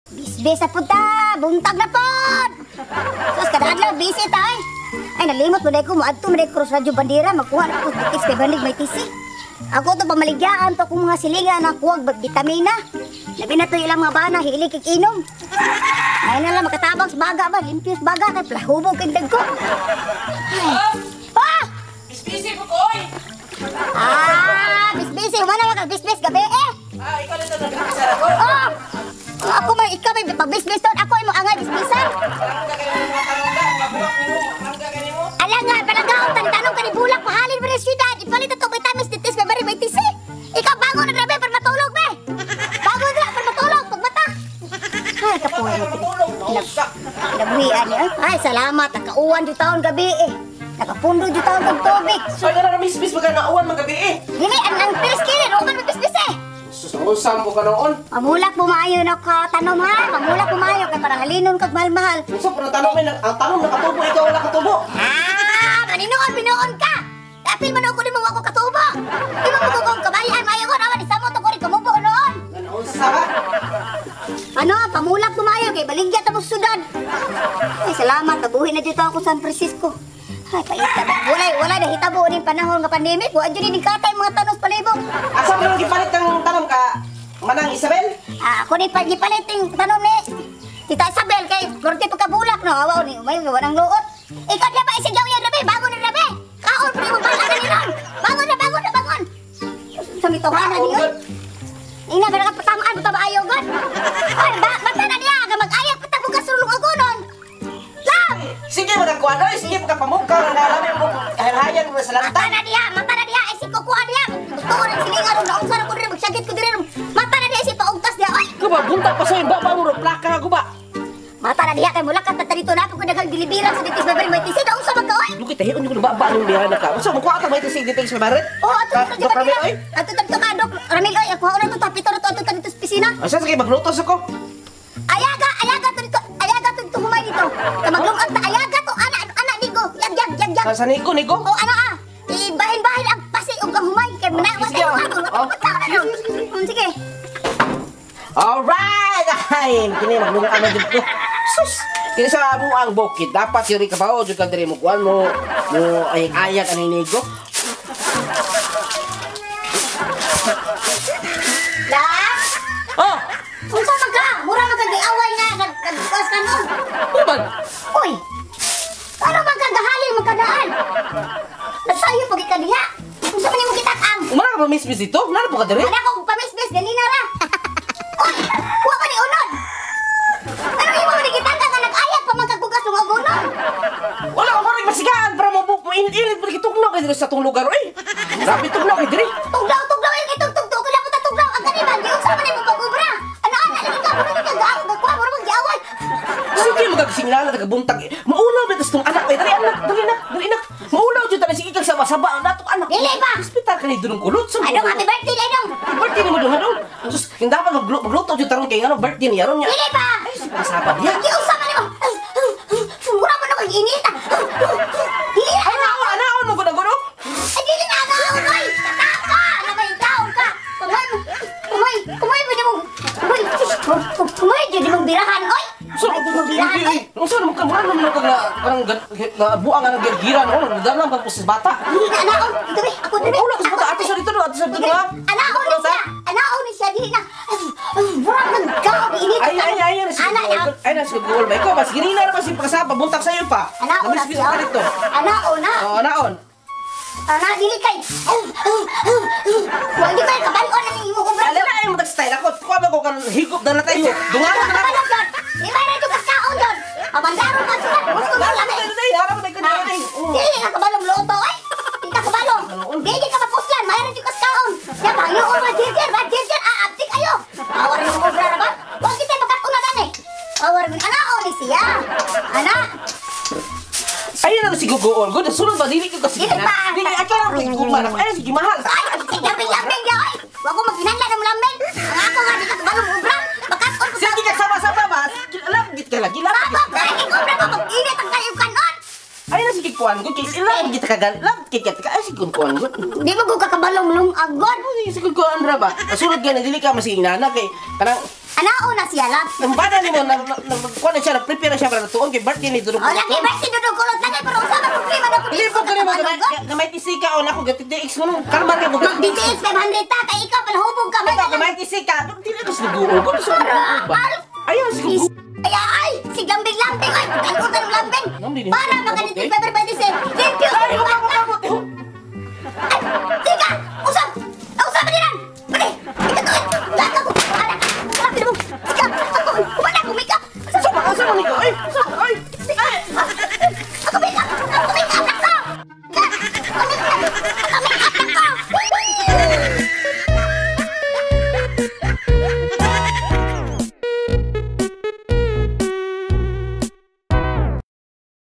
Bisbis na punta, buntag na pod. Sus kadadlaw busy ta ay. Ay nalimot mo dai ko moadto mo dai cross radyo bandera magkuha na ko tickets kay bandig may tisi. Ako to pamaligyan to kung mga silingan na kuwag vitamina. Labi na to ilang mga bana hilig kig inom. Ay na lang makatabang sa baga ba, limpios baga kay plahubog kay dag ko. Pa! Bisbisi ko koy. Bisbis, wala ka bisbis gabi eh. Ikaw na nag-aasara ko. Ako may ikaw may pag-bisbis doon. Ako ay mo angay bisbisan. Alam nga, palagaw, tanong ka ni Bulak, pahalin mo rin siyudad. Ipalit ito vitamins, titis, may bari, may tisi. Ikaw, bago na grabe, para matulog, be. Bago na, para matulog, pagbata. Ay, kapuhay mo. Pinabuhian niya. Ay, salamat, nakauwan yung taon gabi eh. Nakapundo yung taon ng tubig. Ay, ka na misbis, baga nauwan magabi eh. Hindi, ang tiris kini, roon may bisbis eh. Susang ko ka noon. Mamulak pumayo na ka tanom ha. Mamulak pumayo kay para halinon kag mahal-mahal. So, pero ang tanong nakatubo, ikaw wala katubo. Maninoon, binoon ka. Dapil man ako ni mo ako katubo. Di mo magugong kabayan, mayo ko naman isa mo to ko rin kumubo noon. Ganoon sa saba. Ano, pamulak pumayo kay baligya ta mo sudad. Ay, salamat, nabuhi na dito ako San Francisco. Ay, paita na. Wala na hitabo ning panahon nga pandemic. Wa jud ni katay mga tanos palibot. Asa mo nang gipalit ng tanong ka, Manang Isabel? Ako ni pagipalit ting tanom ni Tita Isabel kay korte pagkabulak no. Awaw ni umay wanang luot. Ikaw diya ba isigaw yan rabi bago na rabi. Kaon pa mo bala ni ron. Bangon. Sa mitohan na niyo. Ina ba ka patamaan buta ba ayo god? Ay bata na niya nga mag-ayak patag ka sulong agonon. Lam! Sige mo nagkuhan, oy. Sige mo ka pamukha na nalamin mo. Hayan mo sa lanta. Mata na niya. Ay si kukuha niya. Gusto ko rin silingan ron. Naunsa na ko rin. Magsagit ko din ron. Mata na niya si paugtas niya. Ay! Ko ba, buntag pa sa'yo. Ba mo ro, plaka ko ba? Mata na niya. Kay mula ka tatarito na. Kung daghang dilibiran sa ditis babari. May tisi. Naunsa man ka. Ay! Lukit, tahiyon ko na ba nung biyahan na ka. Masa mo kuha ka may tisig dito sa barit? Oo, ato Dok Ramil, oy. Ato ka, Dok Ramil, oy. Ako na ito. Tapito na ito. Dito sa pisina. Asa sige, maglutos ako. Ayaga to dito. Ayaga to dito. Humay dito. Kamaglungag ta. Ayaga to. Anak nigo. Yag. Sa Nico? Oo, bahin-bahin ang pasi o kang humay. Kaya manawas Sige, sige. Alright! Ay, kini maglungan na dito. Sus! Kini sa mo ang bukid. Dapat yuri ka pa o. Diyo ka diri mo kuhan mo. Mo ayag-ayag ang inigo. Las! Oh! Unsa man ka? Mura man kang giaway nga. Nagbukas ka nun. Uban! Uy! Ano man kang gahalin mo kadaan? Nasayo pag ikadiha. Unsa man yung kitatang? Umara ka pa mismis dito? Nara po ka diri? Ada ko pamisbis ganina ra. Uy! Wa pa ni unon. Ano imo man kitang ka nag-ayat pa man kag bugas ng agonon. Wala ko rin masigaan para mabuk mo init-init pag itugnaw kayo diri sa itong lugar. Uy! Grabe tugnaw kayo diri. Tugnaw yung itong tugtog ko dapat tugnaw ang kanina. Di unsa man imo pag-ubra. Ana lagi ka mo ni kagaw nagkuha mo man giaway. Sige magagsingala tagabuntag. Maulaw ba itong anak ko? Dali nak. Maulaw dyan tayo. Sige kang sama-saba. Nato anak. Dili pa. Hospital ka ni dunong kulot. Ano happy birthday Lenong. Birthday ni mo doon haron. Sus, yung dapat magluto dyan taron kay ano birthday niya ron niya. Dili pa. Ay, sabat niya. Di unsa man imo. Mura man ako init. Dili Ay, naon mo guno. ay dili na ako oy. Taka. Nabay taon ka. Kumay pwede mo. Kumay di mo birahan oy. Kumay di mo birahan oy. Ang saan mo ka naman parang buang nga ng gergiran. Nagdalang pa po sa bata. Dili na anaon. Dito be ako dito. Ulo, kasi bata. Ato sa dito. Anaon ni siya dili na. Mura man ka init. Ay, nasa Google ba? Ikaw, mas ginina naman si Pagkasapa. Buntag sa'yo pa. Anaon na Namisbis siya. ka dito. Anaon na. Oo, naon. Ana dili kay. Wa di ba kabalon na imo ko bra. Alala mo tag-style ako. Kuha ba ko kan higop na tayo. Dungaran na ako. Di ba na jugas kaon yon. Abandaro ka sila. Gusto mo lami. Harap tayo kanina. Dili ka kabalong luto ay. Di ka kabalong. Dili ka mapuslan. Mayroon jugas kaon. Ya bayo o majirjir. Abtik ayo. Awar mo ko bra na ba? Wa kita makatuna dan eh. Awar mo ana o ni siya. Ana. Ayun na si Gugoon. Good, sunod ba? Dili ko kasi Dili pa. Dili, ako na kuman ako. Ayun, sige, mahal. Ay, yaming ya oy. Wa ko maghinanglan ng lambing. Ang ako nga di ka kabalong ubra. Makakon ko. Sige ka sama-sama ba? Lapit ka lagi, lapit. Baba, kaya ubra ko mag-init ang kayo kanon. Ayun na sige, kuhan ko. Lapit kita kagal. Lapit kita ka. Ay, sige, kuhan ko. Di mo ko kakabalong lung agod. Sige, kuhan ra ba? Sunod ka na, dili ka masingnana kay. Parang, Anao na siya lab. Ang bata ni mo, kuha na siya, nag-prepare na siya para natuon kay birthday ni Dudong O lagi ba si Dudong Kulot lagi pero usa man problema na ko. Ilipot ko ni mo, na may tisika o na ako, gatid-x mo nung, kalmar ka mo. DTX 500 ta kay ikaw palahubog ka Ikaw, may tisika, hindi na ito siniguo ko. Ayaw, siguro. Ay, si Gambing Lambing ay, kalutan ng Lambing. Lambing, Para eh. makalitin pa berbadi sir. Limpyo.